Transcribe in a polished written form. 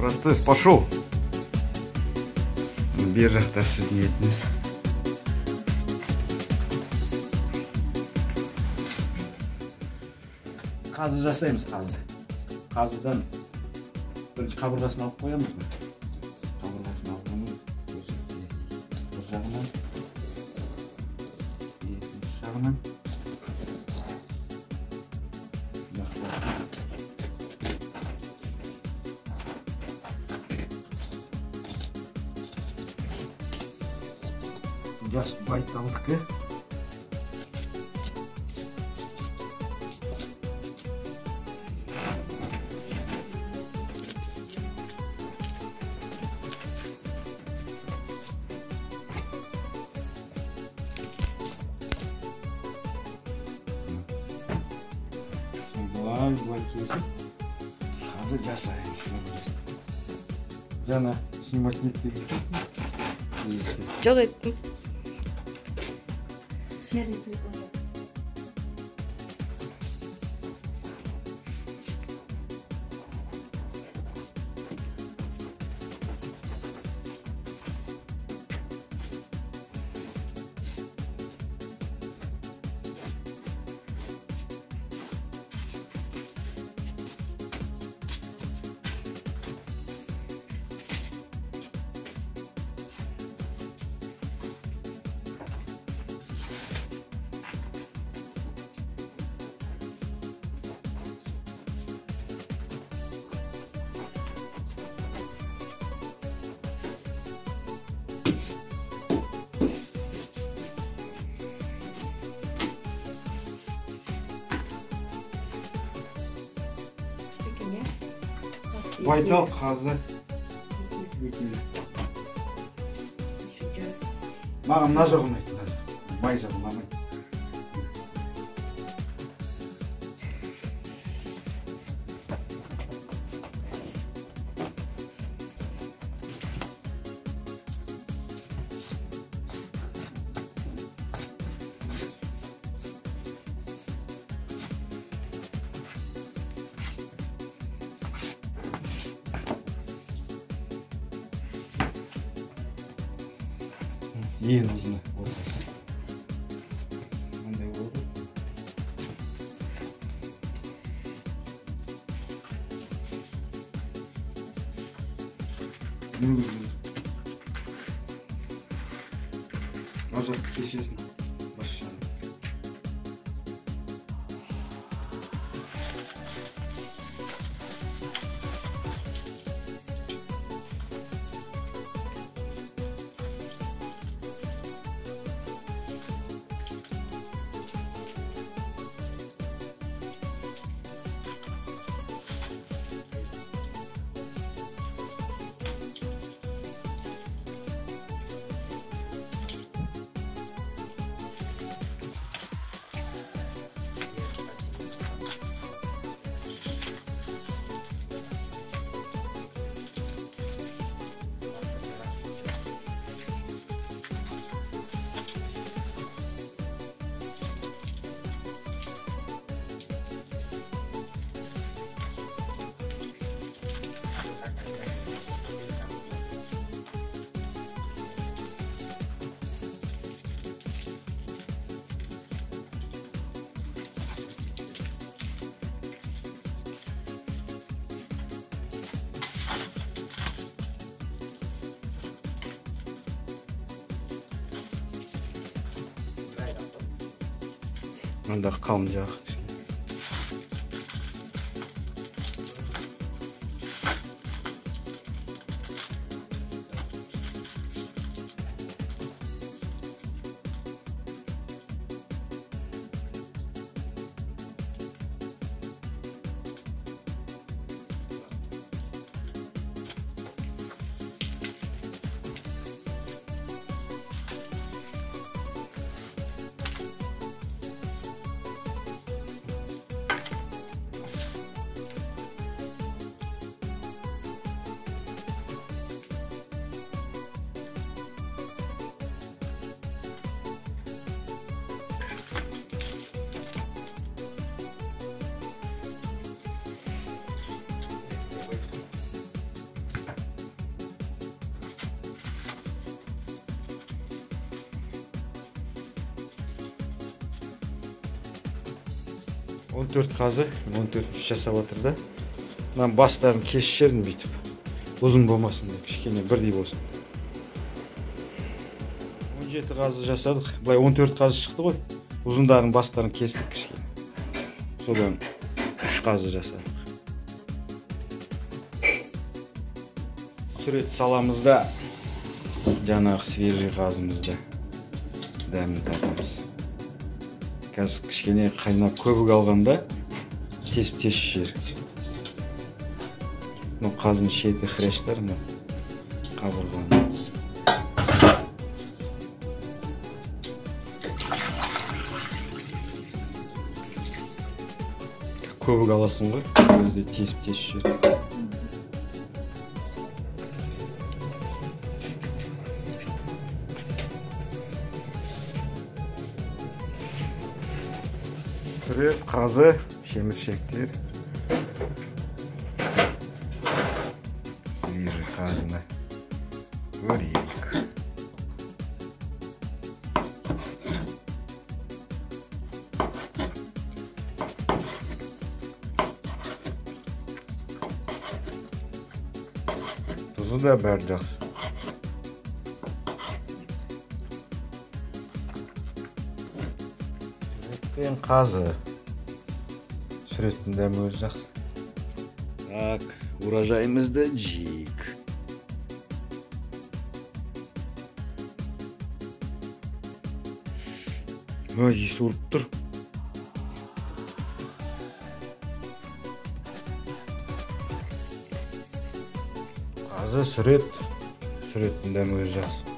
Процесс пошел. Бер жақта сіздің етіңіз. Қазы жасаймыз, қазы. Қазыдан бірінші қабырғасын алып қоямыз. Қабырғасын алып қоямыз. Бір жағынан, екінші жағынан. Яс байталдықы. Бұлай кесіп, қазір жасайын. Жана, снимать нетпейді. Жоқ еттім. Серый телефон. Байтал, қазы. Маған мына жағын айтты. Бай жағын алмайды. Ең ұзыны ортасы. Мындай болды. Ажақ кешесін. Басшаны. Manda қалың жағы. 14 қазы, 14 жасап жатыр да. Мен бастарын кесіп жердім бүйтіп. Ұзын болмасын деп, кішкене бірдей болсын. 17 қазы жасадық. Былай 14 қазы шықты ғой. Ұзындарын бастарын кестік кішкене. Содан 3 қазы жасадық. Сүрет саламызда жаңағы свежий қазымызда дәмін татамыз. Қазір кішкене қайнап көбік алғанда тесіп жер. Ну, қазының шеті хрештер ме? Қабырғаны. Көбік аласың ғой, өзде тесіп жер. Сүрет, қазы, шеміршектер. Свежий қазыны көрейік. Тұзы да бәрі жақсы. Сүреттен қазы. Сүреттің дәмі өзі жақсы. Так, урожайымызды жейік. Иісі ұрып тұр. Қазы, сүрет. Сүреттің дәмі өзі жақсы.